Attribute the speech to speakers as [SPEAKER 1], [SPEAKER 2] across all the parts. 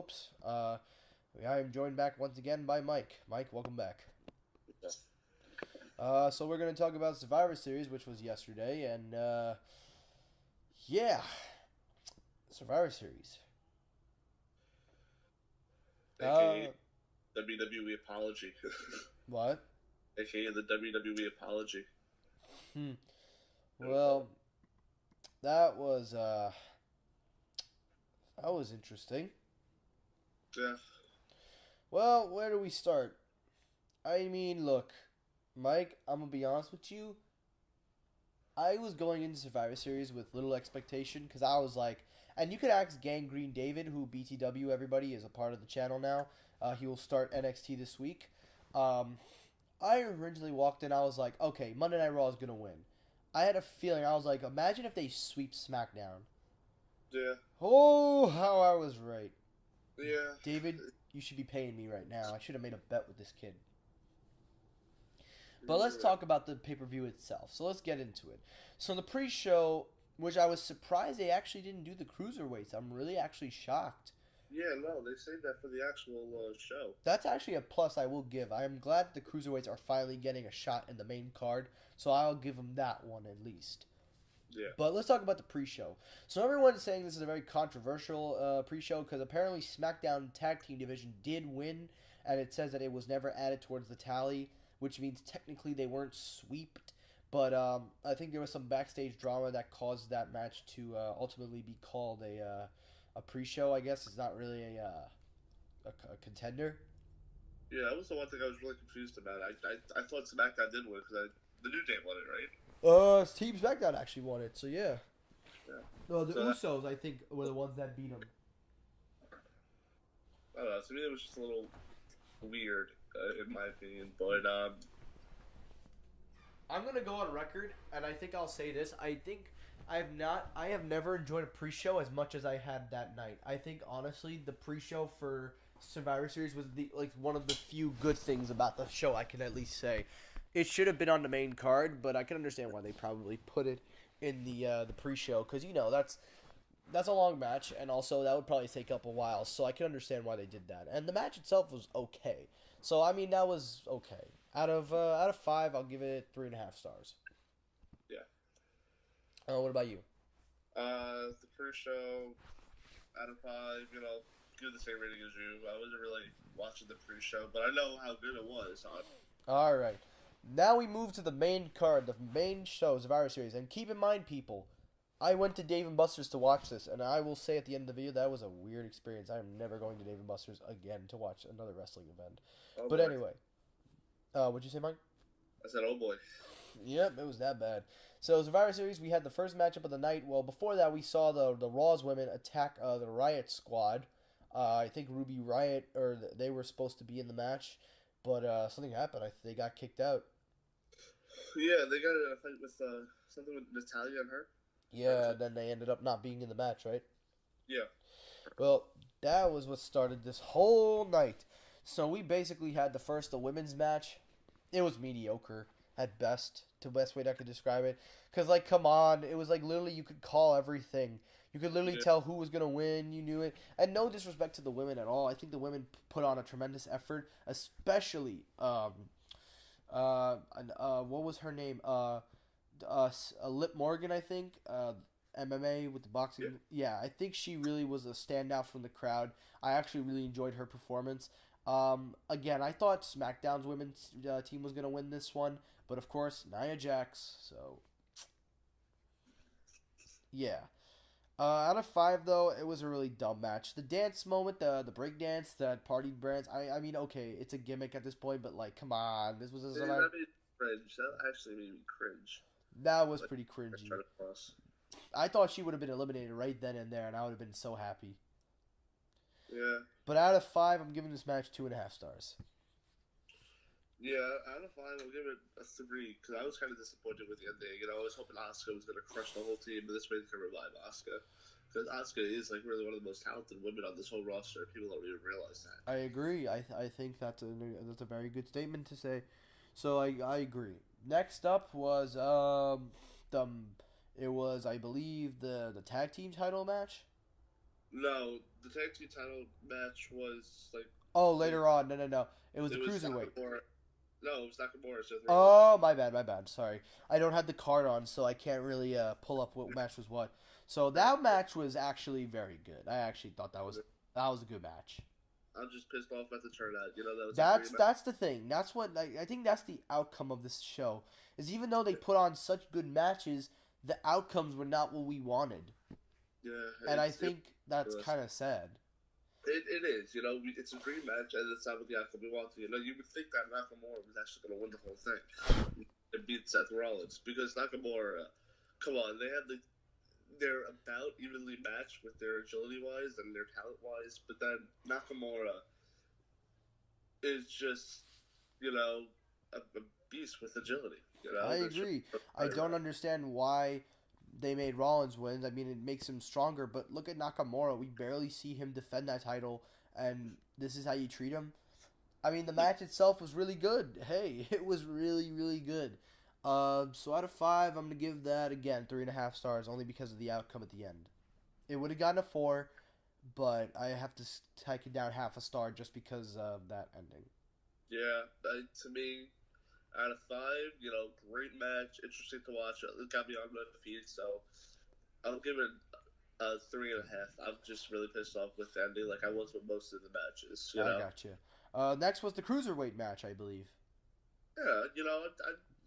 [SPEAKER 1] hopes. I am joined back once again by Mike. Mike, welcome back. So we're going to talk about Survivor Series, which was yesterday, and yeah, Survivor Series.
[SPEAKER 2] AKA WWE apology.
[SPEAKER 1] What?
[SPEAKER 2] AKA the WWE apology.
[SPEAKER 1] Well, that was interesting.
[SPEAKER 2] Yeah.
[SPEAKER 1] Well, where do we start? I mean, look, Mike, I'm gonna be honest with you. I was going into Survivor Series with little expectation because I was like, and you could ask Gangrene David, who BTW everybody is a part of the channel now. He will start NXT this week. Um, I originally walked in, I was like, okay, Monday Night Raw is gonna win. I had a feeling. I was like, imagine if they sweep SmackDown.
[SPEAKER 2] Yeah.
[SPEAKER 1] Oh, how I was right.
[SPEAKER 2] Yeah.
[SPEAKER 1] David, you should be paying me right now. I should have made a bet with this kid. But
[SPEAKER 2] You're
[SPEAKER 1] let's
[SPEAKER 2] right.
[SPEAKER 1] talk about the pay-per-view itself. So let's get into it. So the pre-show, which I was surprised they actually didn't do the cruiserweights. I'm really actually shocked.
[SPEAKER 2] Yeah, no, they saved that for the actual show.
[SPEAKER 1] That's actually a plus I will give. I am glad that the cruiserweights are finally getting a shot in the main card. So I'll give them that one at least.
[SPEAKER 2] Yeah.
[SPEAKER 1] But let's talk about the pre-show. So everyone's saying this is a very controversial pre-show because apparently SmackDown Tag Team Division did win, and it says that it was never added towards the tally, which means technically they weren't sweeped. But I think there was some backstage drama that caused that match to ultimately be called a pre-show. I guess it's not really a contender.
[SPEAKER 2] Yeah, that was the one thing I was really confused about. I thought SmackDown did win because the New Day won it, right?
[SPEAKER 1] Team SmackDown actually won it, so yeah.
[SPEAKER 2] Yeah.
[SPEAKER 1] No, the
[SPEAKER 2] So that,
[SPEAKER 1] Usos I think were the ones that beat them.
[SPEAKER 2] I don't know. To me, it was just a little weird, in my opinion. But
[SPEAKER 1] I'm gonna go on record, and I think I'll say this. I think I have never enjoyed a pre-show as much as I had that night. I think honestly, the pre-show for Survivor Series was one of the few good things about the show. I can at least say, it should have been on the main card, but I can understand why they probably put it in the pre-show because that's a long match, and also that would probably take up a while. So I can understand why they did that. And the match itself was okay. So I mean, that was okay. Out of 5, I'll give it 3.5 stars.
[SPEAKER 2] yeah.
[SPEAKER 1] What about you?
[SPEAKER 2] The first show out of 5, give the same rating as you. I wasn't really watching the pre-show, but I know how good it was.
[SPEAKER 1] All right. Now we move to the main card, the main show, Survivor Series. And keep in mind, people, I went to Dave and Buster's to watch this, and I will say at the end of the video that was a weird experience. I am never going to Dave and Buster's again to watch another wrestling event.
[SPEAKER 2] Oh
[SPEAKER 1] But
[SPEAKER 2] boy.
[SPEAKER 1] anyway, what'd you say, Mike?
[SPEAKER 2] I said, oh boy.
[SPEAKER 1] Yep, it was that bad. So Survivor Series, we had the first matchup of the night. Well, before that, we saw the Raw's women attack the Riot Squad. I think Ruby Riot, they were supposed to be in the match, but something happened. They got kicked out.
[SPEAKER 2] Yeah, they got in a fight with something with Natalia and her.
[SPEAKER 1] Yeah, then they ended up not being in the match, right?
[SPEAKER 2] Yeah.
[SPEAKER 1] Well, that was what started this whole night. So we basically had the women's match. It was mediocre at best, the best way that I could describe it. Because, like, come on, it was like literally you could call everything. You could literally
[SPEAKER 2] Yeah.
[SPEAKER 1] tell who was going to win. You knew it. And no disrespect to the women at all. I think the women put on a tremendous effort, especially, what was her name? Lip Morgan, I think. MMA with the boxing. Yeah, I think she really was a standout from the crowd. I actually really enjoyed her performance. Again, I thought SmackDown's women's team was going to win this one, but of course, Nia Jax. So, yeah. Out of 5, though, it was a really dumb match. The dance moment, the break dance, that party brands. I mean, okay, it's a gimmick at this point, but like, come on, this was
[SPEAKER 2] Yeah, that made me cringe. That actually made me cringe.
[SPEAKER 1] that was
[SPEAKER 2] Like,
[SPEAKER 1] pretty
[SPEAKER 2] I
[SPEAKER 1] cringy.
[SPEAKER 2] tried to cross.
[SPEAKER 1] I thought she would have been eliminated right then and there, and I would have been so happy.
[SPEAKER 2] Yeah.
[SPEAKER 1] But out of 5, I'm giving this match 2.5 stars.
[SPEAKER 2] Yeah, out of 5, I'll give it a 3 because I was kind of disappointed with the ending. I was hoping Asuka was going to crush the whole team, but this way they can revive Asuka. Because Asuka is like really one of the most talented women on this whole roster. People don't even realize that.
[SPEAKER 1] I agree. I think that's a very good statement to say. So I agree. Next up was I believe the tag team title match.
[SPEAKER 2] No, the tag team title match was like
[SPEAKER 1] Oh, later on. No. It was the
[SPEAKER 2] it was
[SPEAKER 1] cruiserweight.
[SPEAKER 2] Nakamura. No, it was Nakamura. Seth Rollins.
[SPEAKER 1] Oh, my bad. Sorry. I don't have the card on, so I can't really pull up what match was what. So that match was actually very good. I actually thought that was a good match.
[SPEAKER 2] I'm just pissed off at the turnout. You know, that was
[SPEAKER 1] That's the thing. That's what I think. That's the outcome of this show. Is even though they put on such good matches, the outcomes were not what we wanted.
[SPEAKER 2] Yeah,
[SPEAKER 1] and I think that's kind of sad.
[SPEAKER 2] It is. You know, it's a dream match, and it's not what the outcome we want. You know, you would think that Nakamura was actually going to win the whole thing and beat Seth Rollins because Nakamura, come on, they're about evenly matched with their agility wise and their talent wise, but then Nakamura is just, you know, a beast with agility. You know,
[SPEAKER 1] I agree. I don't understand why they made Rollins win. I mean, it makes him stronger, but look at Nakamura. We barely see him defend that title, and this is how you treat him? I mean, the match itself was really good. Hey, it was really, really good. So out of 5, I'm going to give that, again, 3.5 stars, only because of the outcome at the end. It would have gotten a 4, but I have to take it down half a star just because of that ending.
[SPEAKER 2] Yeah, to me, out of 5, you know, great match, interesting to watch. It got me on my feet, so I'll give it a 3.5. I'm just really pissed off with the ending, like I was with most of the matches. You know?
[SPEAKER 1] I got you. Next was the cruiserweight match, I believe.
[SPEAKER 2] Yeah, you know,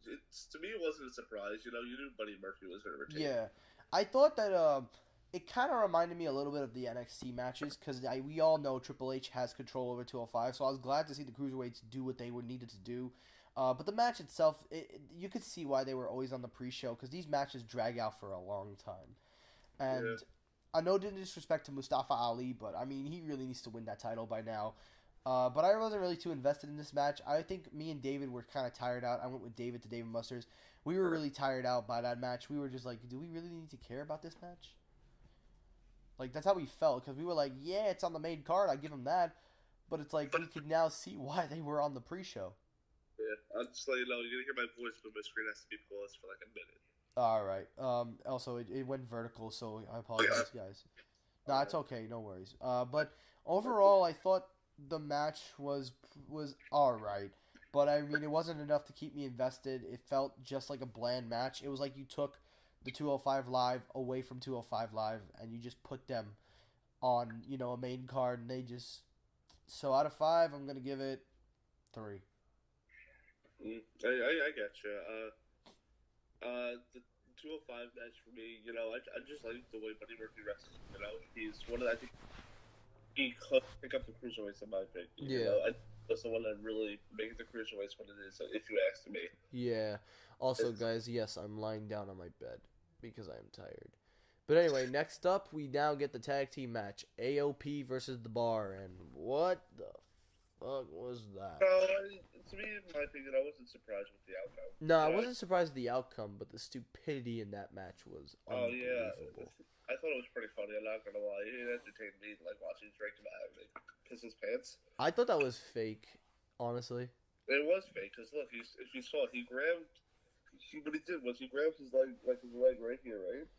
[SPEAKER 2] to me it wasn't a surprise. You know, you knew Buddy Murphy was going to retain.
[SPEAKER 1] Yeah, I thought that it kind of reminded me a little bit of the NXT matches because we all know Triple H has control over 205, so I was glad to see the cruiserweights do what they were needed to do. But the match itself, you could see why they were always on the pre-show because these matches drag out for a long time. And I know disrespect to Mustafa Ali, but I mean, he really needs to win that title by now. But I wasn't really too invested in this match. I think me and David were kind of tired out. I went with David to David Musters. We were really tired out by that match. We were just like, do we really need to care about this match? Like, that's how we felt because we were like, yeah, it's on the main card. I give them that. But it's like, we could now see why they were on the pre-show.
[SPEAKER 2] Yeah, I'll just let you know, you're going to hear my voice, but my screen has to be paused for like a minute.
[SPEAKER 1] Alright. Also, it went vertical, so I apologize, guys. Nah, it's okay. No worries. But overall, I thought the match was alright. But, I mean, it wasn't enough to keep me invested. It felt just like a bland match. It was like you took the 205 Live away from 205 Live, and you just put them on, you know, a main card, and they just... So, out of 5, I'm going to give it 3.
[SPEAKER 2] I get you. The 205 match for me, you know, I just like the way Buddy Murphy wrestles. You know, he's one of I think he could pick up the cruiserweights in my opinion.
[SPEAKER 1] Yeah,
[SPEAKER 2] you know, that's the one that really makes the cruiserweights what it is. If you ask me.
[SPEAKER 1] Yeah. Also, guys, yes, I'm lying down on my bed because I am tired. But anyway, next up, we now get the tag team match: AOP versus The Bar, and what the fuck was that?
[SPEAKER 2] To me, in my opinion, I wasn't surprised with the outcome.
[SPEAKER 1] No, I wasn't surprised with the outcome, but the stupidity in that match was unbelievable.
[SPEAKER 2] I thought it was pretty funny. I'm not gonna lie, it entertained me, like watching Drake like piss his pants.
[SPEAKER 1] I thought that was fake, honestly.
[SPEAKER 2] It was fake because look, if you saw, what he did was he grabbed his leg right here, right?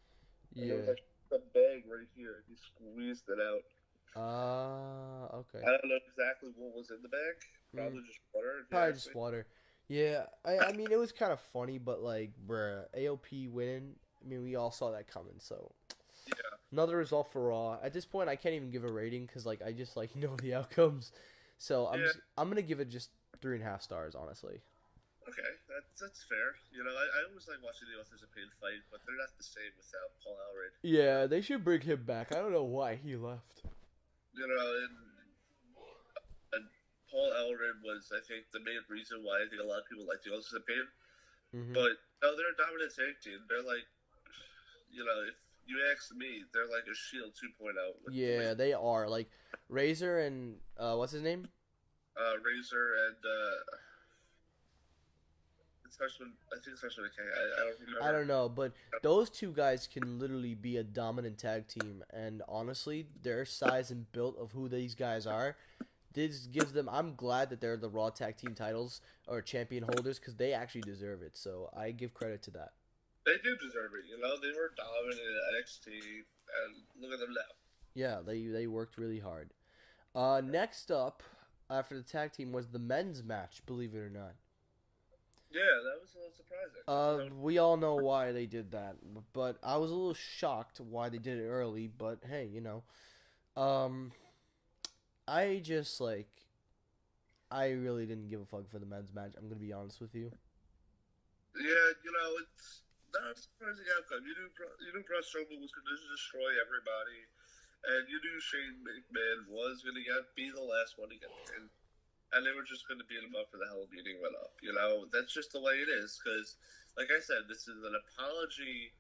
[SPEAKER 1] Yeah.
[SPEAKER 2] And there was like a bag right here. He squeezed it out.
[SPEAKER 1] Okay.
[SPEAKER 2] I don't know exactly what was in the bag. Probably just water.
[SPEAKER 1] Probably just water. Yeah, I mean, it was kind of funny, but, like, bruh, AOP winning, I mean, we all saw that coming, so.
[SPEAKER 2] Yeah.
[SPEAKER 1] Another result for Raw. At this point, I can't even give a rating, because, like, I just, like, know the outcomes. So, I'm going to give it just 3.5 stars, honestly.
[SPEAKER 2] Okay, that's fair. You know, I always like watching the Authors of Pain fight, but they're not the same without Paul Elred.
[SPEAKER 1] Yeah, they should bring him back. I don't know why he left.
[SPEAKER 2] You know, and Paul Elred was, I think, the main reason why I think a lot of people like the Authors of Pain.
[SPEAKER 1] Mm-hmm.
[SPEAKER 2] But, no, they're a dominant tag team. They're like, you know, if you ask me, they're like a Shield 2.0.
[SPEAKER 1] Yeah, they are. Like, Razor and, what's his name?
[SPEAKER 2] Razor and, I think it starts with a K. I don't remember.
[SPEAKER 1] I don't know, but those two guys can literally be a dominant tag team, and honestly, their size and build of who these guys are, this gives them. I'm glad that they're the Raw Tag Team titles or champion holders because they actually deserve it. So I give credit to that.
[SPEAKER 2] They do deserve it. You know, they were dominant in NXT, and look at them now.
[SPEAKER 1] Yeah, they worked really hard. Next up, after the tag team, was the men's match. Believe it or not.
[SPEAKER 2] Yeah, that was a little surprising.
[SPEAKER 1] We all know why they did that, but I was a little shocked why they did it early. But hey, um, I just like, I really didn't give a fuck for the men's match. I'm gonna be honest with you.
[SPEAKER 2] Yeah, it's not a surprising outcome. You knew Braun Strowman was going to destroy everybody, and you knew Shane McMahon was going to be the last one to get pinned, and they were just going to beat him up for the hell of beating him up. That's just the way it is. Because, like I said, this is an apology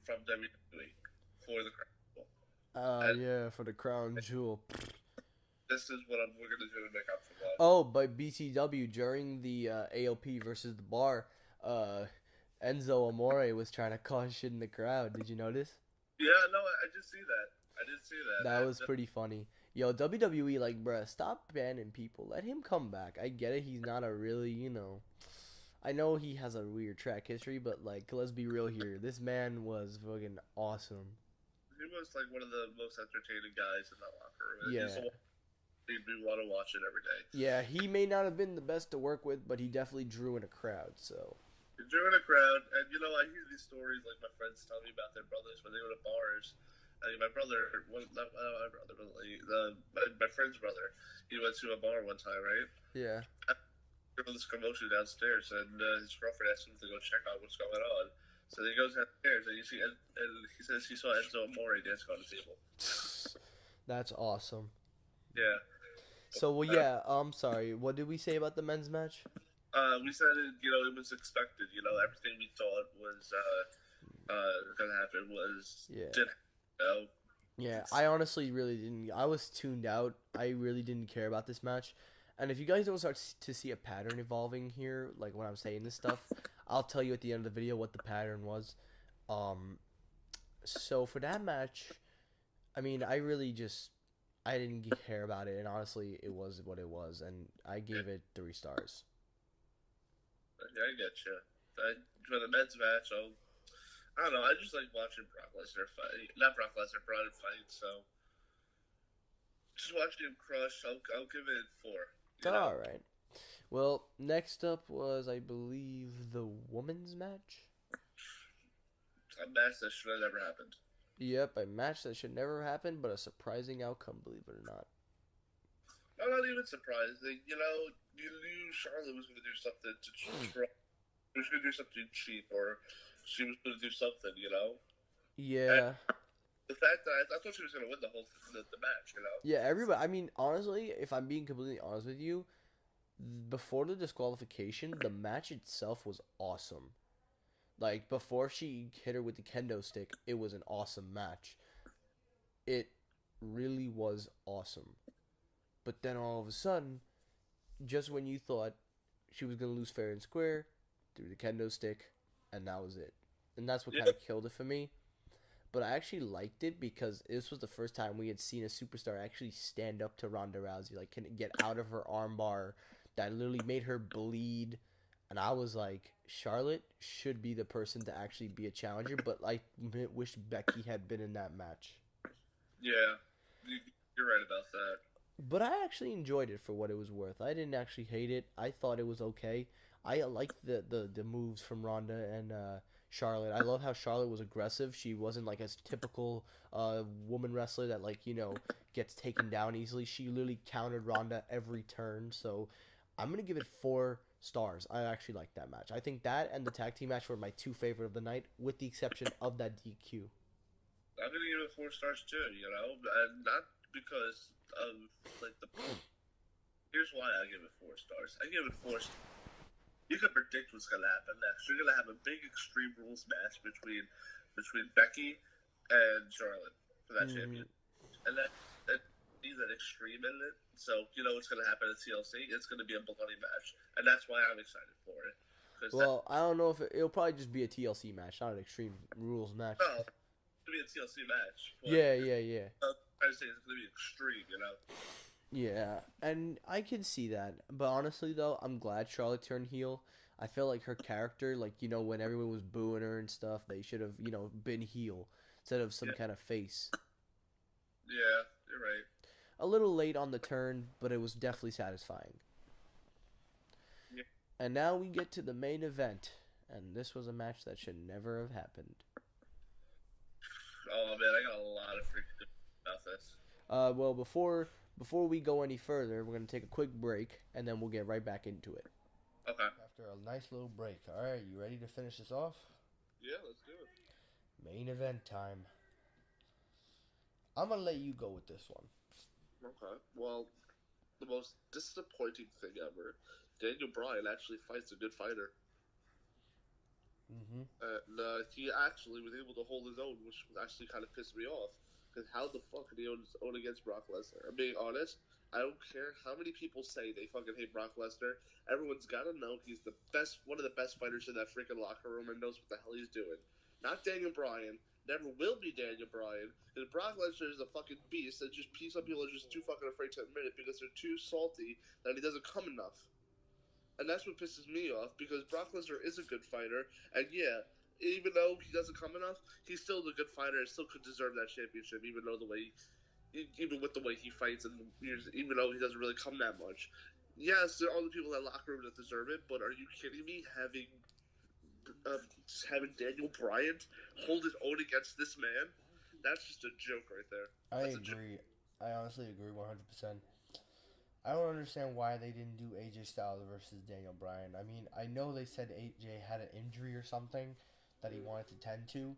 [SPEAKER 2] from WWE for the Crown Jewel.
[SPEAKER 1] Yeah, for the crown jewel.
[SPEAKER 2] This is what we're going to do to make up for that.
[SPEAKER 1] Oh, but BTW during the AOP versus the Bar, Enzo Amore was trying to cause shit in the crowd. Did you notice?
[SPEAKER 2] Yeah, no, I did see that.
[SPEAKER 1] That was pretty funny. Yo, WWE, like, bruh, stop banning people. Let him come back. I get it. He's not a really, I know he has a weird track history, but, like, let's be real here. This man was fucking awesome.
[SPEAKER 2] He was, like, one of the most entertaining guys in that locker room.
[SPEAKER 1] Yeah.
[SPEAKER 2] We want to watch it every day.
[SPEAKER 1] Yeah, he may not have been the best to work with, but he definitely drew in a crowd, so.
[SPEAKER 2] He drew in a crowd, and, I hear these stories, like, my friends tell me about their brothers when they go to bars. I mean, my brother, not my brother, but my friend's brother, he went to a bar one time, right?
[SPEAKER 1] Yeah.
[SPEAKER 2] There was this commotion downstairs, and his girlfriend asked him to go check out what's going on. So he goes downstairs, and and he says he saw Enzo Amore dancing on the table.
[SPEAKER 1] That's awesome.
[SPEAKER 2] Yeah.
[SPEAKER 1] So, well, yeah, I'm sorry. What did we say about the men's match?
[SPEAKER 2] We said it was expected. Everything we thought was gonna happen did.
[SPEAKER 1] Yeah, I honestly really didn't. I was tuned out. I really didn't care about this match. And if you guys don't start to see a pattern evolving here, like when I'm saying this stuff, I'll tell you at the end of the video what the pattern was. So for that match, I mean, I didn't care about it, and honestly, it was what it was, and I gave it 3 stars.
[SPEAKER 2] Yeah, I get you. For the men's match, I don't know. I just like watching Brock Lesnar fight. Not Brock Lesnar, Braun fight. So just watching him crush. I'll give it 4.
[SPEAKER 1] All right. Well, next up was, I believe, the women's match.
[SPEAKER 2] A match that should have never happened.
[SPEAKER 1] Yep, a match that should never happen, but a surprising outcome, believe it or not.
[SPEAKER 2] I'm not even surprising. You knew Charlotte was going to do something to try. She was going to do something cheap, or she was going to do something,
[SPEAKER 1] Yeah.
[SPEAKER 2] And the fact that I thought she was going to win the whole the match,
[SPEAKER 1] Yeah, everybody. I mean, honestly, if I'm being completely honest with you, before the disqualification, the match itself was awesome. Like, before she hit her with the kendo stick, it was an awesome match. It really was awesome. But then all of a sudden, just when you thought she was going to lose fair and square, threw the kendo stick, and that was it. And that's what kind of killed it for me. But I actually liked it because this was the first time we had seen a superstar actually stand up to Ronda Rousey. Like, can get out of her armbar that literally made her bleed. And I was like, Charlotte should be the person to actually be a challenger, but I wish Becky had been in that match.
[SPEAKER 2] Yeah, you're right about that.
[SPEAKER 1] But I actually enjoyed it for what it was worth. I didn't actually hate it. I thought it was okay. I liked the moves from Ronda and Charlotte. I love how Charlotte was aggressive. She wasn't like a typical woman wrestler that gets taken down easily. She literally countered Ronda every turn. So I'm going to give it 4 stars. I actually liked that match. I think that and the tag team match were my 2 favorite of the night, with the exception of that DQ.
[SPEAKER 2] I'm going to give it 4 stars too, and not because of Here's why I give it 4 stars. I give it 4 stars. You can predict what's going to happen next. You're going to have a big Extreme Rules match between Becky and Charlotte for that champion. And that needs an extreme in it. So, what's going to happen at TLC? It's going to be a bloody match. And that's why I'm excited for it.
[SPEAKER 1] Well, I don't know if it'll probably just be a TLC match, not an Extreme Rules match.
[SPEAKER 2] No, it'll be a TLC match.
[SPEAKER 1] Yeah.
[SPEAKER 2] I'm trying to say it's going to be extreme,
[SPEAKER 1] Yeah, and I can see that. But honestly, though, I'm glad Charlotte turned heel. I feel like her character, when everyone was booing her and stuff, they should have, been heel instead of some kind of face.
[SPEAKER 2] Yeah, you're right.
[SPEAKER 1] A little late on the turn, but it was definitely satisfying.
[SPEAKER 2] Yeah.
[SPEAKER 1] And now we get to the main event, and this was a match that should never have happened.
[SPEAKER 2] Oh man, I got a lot of freaking about this.
[SPEAKER 1] Well, before we go any further, we're gonna take a quick break, and then we'll get right back into it.
[SPEAKER 2] Okay.
[SPEAKER 1] After a nice little break. All right, you ready to finish this off?
[SPEAKER 2] Yeah, let's do it.
[SPEAKER 1] Main event time. I'm gonna let you go with this one.
[SPEAKER 2] Okay. Well, the most disappointing thing ever. Daniel Bryan actually fights a good fighter.
[SPEAKER 1] Mm-hmm.
[SPEAKER 2] And he actually was able to hold his own, which actually kind of pissed me off. Because how the fuck could he own against Brock Lesnar? I'm being honest. I don't care how many people say they fucking hate Brock Lesnar. Everyone's got to know he's the best, one of the best fighters in that freaking locker room and knows what the hell he's doing. Not Daniel Bryan. Never will be Daniel Bryan. Because Brock Lesnar is a fucking beast and just some people are just too fucking afraid to admit it because they're too salty that he doesn't come enough. And that's what pisses me off because Brock Lesnar is a good fighter, and yeah, even though he doesn't come enough, he's still a good fighter and still could deserve that championship. Even with the way he fights, and even though he doesn't really come that much. Yes, there are other people in that locker room that deserve it, but are you kidding me? Uh, having Daniel Bryan hold his own against this man, that's just a joke right there.
[SPEAKER 1] I
[SPEAKER 2] That's a joke.
[SPEAKER 1] agree. I honestly agree 100%. I don't understand why they didn't do AJ Styles versus Daniel Bryan. I mean, I know they said AJ had an injury or something that he wanted to tend to.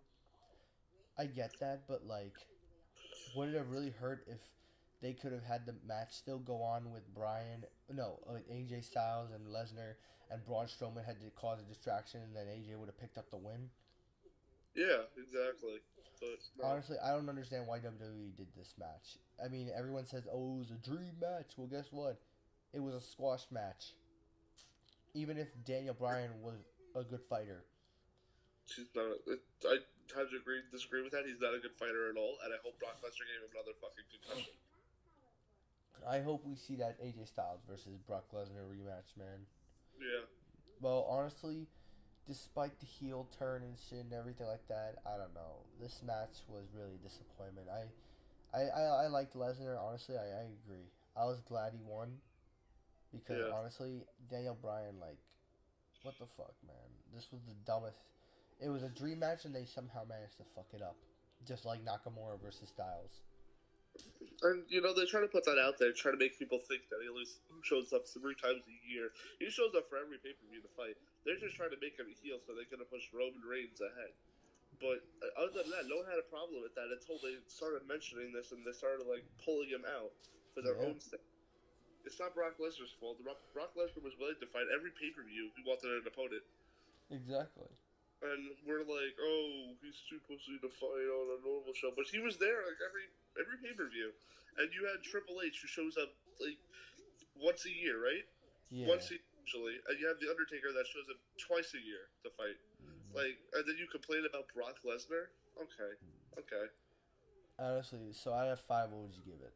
[SPEAKER 1] I get that, but like, would it have really hurt if they could have had the match still go on with Bryan? No, AJ Styles and Lesnar and Braun Strowman had to cause a distraction, and then AJ would have picked up the win.
[SPEAKER 2] Yeah, exactly. But no.
[SPEAKER 1] Honestly, I don't understand why WWE did this match. I mean, everyone says, "Oh, it was a dream match." Well, guess what? It was a squash match. Even if Daniel Bryan was a good fighter,
[SPEAKER 2] She's not. I have to disagree with that. He's not a good fighter at all, and I hope Brock Lesnar gave him another fucking concussion.
[SPEAKER 1] I hope we see that AJ Styles versus Brock Lesnar rematch, man.
[SPEAKER 2] Yeah,
[SPEAKER 1] Well, honestly, despite the heel turn and shit and everything like that, I don't know. This match was really a disappointment. I liked Lesnar. Honestly, I agree. I was glad he won because
[SPEAKER 2] yeah.
[SPEAKER 1] honestly, Daniel Bryan, like, what the fuck, man? This was the dumbest. It was a dream match, and they somehow managed to fuck it up, just like Nakamura versus Styles.
[SPEAKER 2] And they try to put that out there, try to make people think that he always shows up 3 times a year. He shows up for every pay per view to fight. They're just trying to make him a heel so they're gonna push Roman Reigns ahead. But other than that, no one had a problem with that until they started mentioning this and they started like pulling him out for their
[SPEAKER 1] Yeah,
[SPEAKER 2] own sake. It's not Brock Lesnar's fault. Brock Lesnar was willing to fight every pay per view he wanted an opponent.
[SPEAKER 1] exactly.
[SPEAKER 2] And we're like, oh, he's too pussy to fight on a normal show, but he was there like every pay per view, and you had Triple H who shows up like once a year, right?
[SPEAKER 1] Yeah.
[SPEAKER 2] Once a year usually, and you have the Undertaker that shows up twice a year to fight.
[SPEAKER 1] Mhm.
[SPEAKER 2] Like, and then you complain about Brock Lesnar? Okay, okay.
[SPEAKER 1] Honestly, so out of five, what would you give it?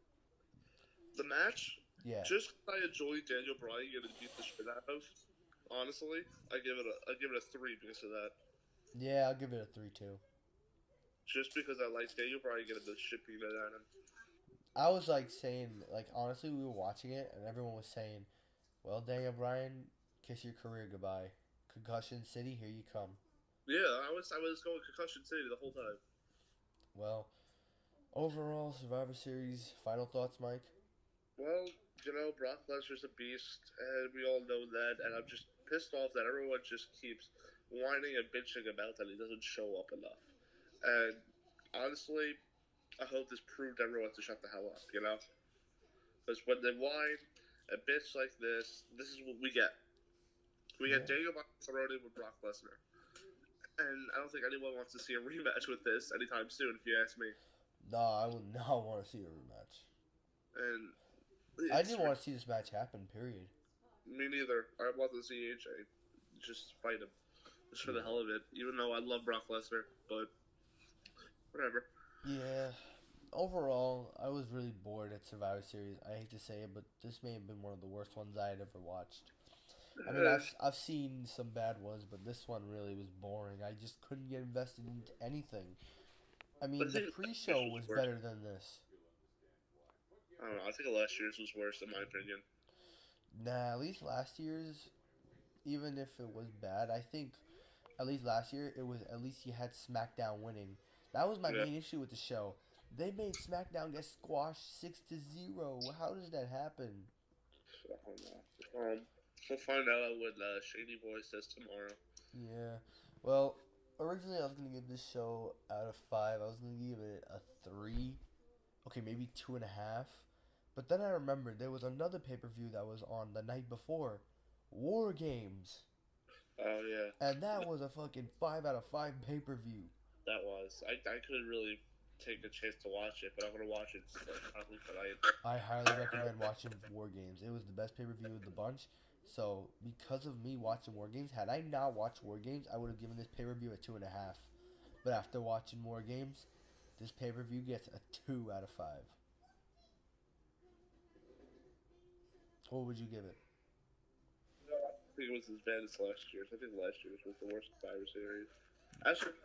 [SPEAKER 2] The match,
[SPEAKER 1] Yeah.
[SPEAKER 2] just 'cause I enjoyed Daniel Bryan getting beat the shit out of. Honestly, I give it a 3 because of that.
[SPEAKER 1] Yeah, I'll give it a 3 too.
[SPEAKER 2] Just because I like Daniel Bryan getting the shit beat out of him.
[SPEAKER 1] I was like saying, like honestly, we were watching it, and everyone was saying, "Well, Daniel Bryan, kiss your career goodbye. Concussion City, here you come."
[SPEAKER 2] Yeah, I was going concussion city the whole time.
[SPEAKER 1] Well, overall, Survivor Series. Final thoughts, Mike?
[SPEAKER 2] Well, Brock Lesnar's a beast, and we all know that. And I'm just pissed off that everyone just keeps whining and bitching about that he doesn't show up enough. And honestly, I hope this proved everyone to shut the hell up. Because when they whine and bitch like this is what we get. We
[SPEAKER 1] Yeah.
[SPEAKER 2] get Daniel Bryan thrown in with Brock Lesnar. And I don't think anyone wants to see a rematch with this anytime soon, if you ask me.
[SPEAKER 1] No, I would not want to see a rematch.
[SPEAKER 2] And
[SPEAKER 1] I
[SPEAKER 2] it's
[SPEAKER 1] didn't want to see this match happen. Period.
[SPEAKER 2] me neither. I want to see AJ just fight him, just for the hell of it. Even though I love Brock Lesnar, but whatever.
[SPEAKER 1] Yeah. Overall, I was really bored at Survivor Series. I hate to say it, but this may have been one of the worst ones I had ever watched. I mean,
[SPEAKER 2] Eh,
[SPEAKER 1] I've seen some bad ones, but this one really was boring. I just couldn't get invested into anything. I
[SPEAKER 2] I
[SPEAKER 1] mean, the
[SPEAKER 2] think the
[SPEAKER 1] pre-show
[SPEAKER 2] finish
[SPEAKER 1] was
[SPEAKER 2] was worse.
[SPEAKER 1] better than this.
[SPEAKER 2] I don't know. I think last year's was worse, in my opinion.
[SPEAKER 1] Nah, at least last year's, even if it was bad, I think at least last year it was at least you had SmackDown winning. That was my
[SPEAKER 2] Yeah.
[SPEAKER 1] main issue with the show. They made SmackDown get squashed 6-0. How does that happen?
[SPEAKER 2] I don't know. We'll find out what Shady Boy says tomorrow.
[SPEAKER 1] Yeah. Well, originally I was gonna give this show out of 5. I was gonna give it a 3. Okay, maybe 2.5. But then I remembered there was another pay-per-view that was on the night before, War Games,
[SPEAKER 2] Oh yeah,
[SPEAKER 1] and that was a fucking 5 out of 5 pay-per-view.
[SPEAKER 2] that was. I couldn't really take a chance to watch it, but I'm gonna watch it probably tonight.
[SPEAKER 1] I highly recommend watching War Games. It was the best pay-per-view of the bunch. So because of me watching War Games, had I not watched War Games, I would have given this pay-per-view a 2.5. But after watching War Games, this pay-per-view gets a 2 out of 5. What would you give it?
[SPEAKER 2] I think it was as bad as last year's. I think last year's was the worst Survivor Series. Actually,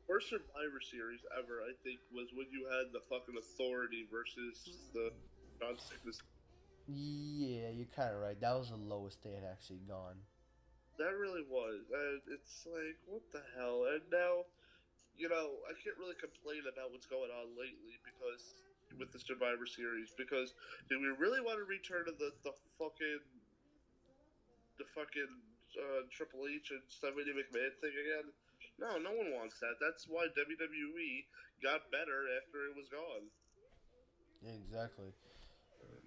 [SPEAKER 2] worst Survivor Series ever, I think, was when you had the fucking Authority versus the John Sickness.
[SPEAKER 1] Yeah, you're kind of right. That was the lowest they had actually gone.
[SPEAKER 2] That really was. And it's like, what the hell? And now, I can't really complain about what's going on lately because with the Survivor Series because do we really want to return to the fucking Triple H and Stephanie McMahon thing again? No, no one wants that. That's why WWE got better after it was gone.
[SPEAKER 1] Exactly.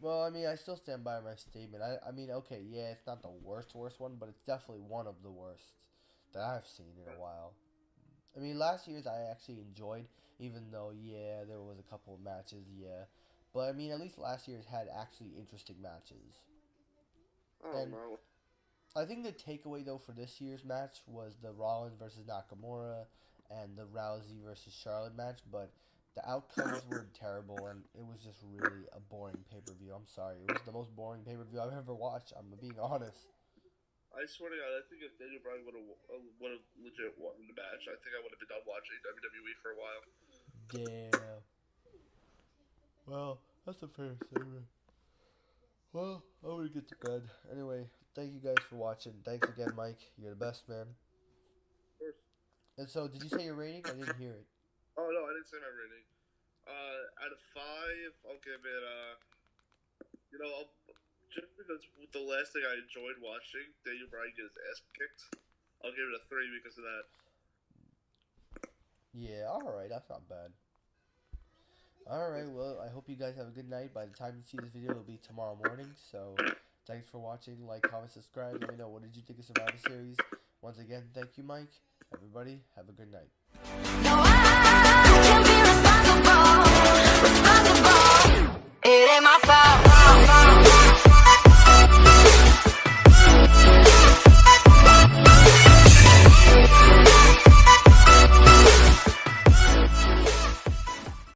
[SPEAKER 1] Well, I mean, I still stand by my statement. I mean, okay, yeah, it's not the worst one, but it's definitely one of the worst that I've seen in a while. I mean, last year's I actually enjoyed, even though, yeah, there was a couple of matches, yeah. But, I mean, at least last year's had actually interesting matches.
[SPEAKER 2] I don't know.
[SPEAKER 1] I think the takeaway, though, for this year's match was the Rollins versus Nakamura and the Rousey versus Charlotte match, but the outcomes were terrible, and it was just really a boring pay-per-view. I'm sorry. It was the most boring pay-per-view I've ever watched. I'm being honest.
[SPEAKER 2] I swear to God, I think if Daniel Bryan would have legit won the match, I think I would have been done watching WWE for a while.
[SPEAKER 1] Damn. Well, that's a fair statement. Well, I'm gonna get to bed. Anyway, thank you guys for watching. Thanks again, Mike. You're the best, man.
[SPEAKER 2] Of course.
[SPEAKER 1] And so, did you say your rating? I didn't hear it.
[SPEAKER 2] Oh no, I didn't say my rating. Out of 5, I'll give it. Just because the last thing I enjoyed watching Daniel Bryan get his ass kicked, I'll give it a 3 because of that.
[SPEAKER 1] Yeah, alright, that's not bad. Alright, well, I hope you guys have a good night. By the time you see this video, it'll be tomorrow morning. So, thanks for watching. Like, comment, subscribe. Let me know, what did you think of Survivor Series? Once again, thank you, Mike. Everybody, have a good night.